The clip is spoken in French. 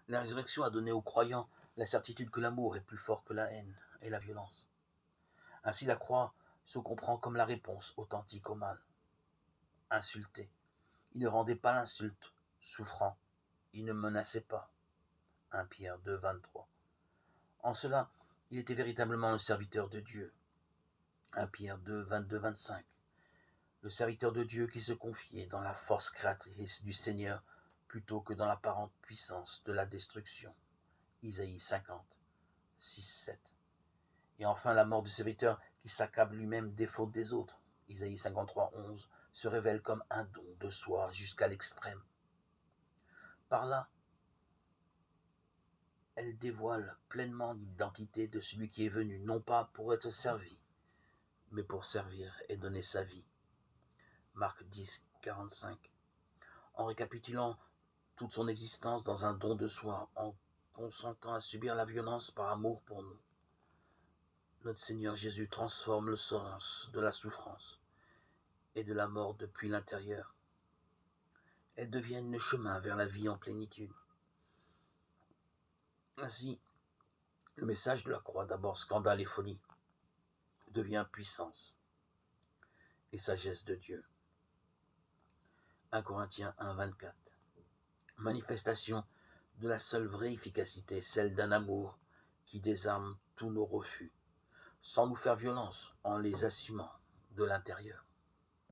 La résurrection a donné aux croyants la certitude que l'amour est plus fort que la haine et la violence. Ainsi la croix se comprend comme la réponse authentique au mal. Insulté, il ne rendait pas l'insulte. Souffrant, il ne menaçait pas. 1 Pierre 2, 23. En cela, il était véritablement le serviteur de Dieu. 1 Pierre 2, 22, 25. Le serviteur de Dieu qui se confiait dans la force créatrice du Seigneur plutôt que dans l'apparente puissance de la destruction. Isaïe 50, 6, 7. Et enfin, la mort du serviteur qui s'accable lui-même des fautes des autres. Isaïe 53, 11 se révèle comme un don de soi jusqu'à l'extrême. Par là, elle dévoile pleinement l'identité de celui qui est venu, non pas pour être servi, mais pour servir et donner sa vie. Marc 10, 45. En récapitulant toute son existence dans un don de soi, en consentant à subir la violence par amour pour nous, notre Seigneur Jésus transforme le sens de la souffrance et de la mort depuis l'intérieur. Elles deviennent le chemin vers la vie en plénitude. Ainsi, le message de la croix, d'abord scandale et folie, devient puissance et sagesse de Dieu. 1 Corinthiens 1, 24. Manifestation de la seule vraie efficacité, celle d'un amour qui désarme tous nos refus, sans nous faire violence en les assumant de l'intérieur.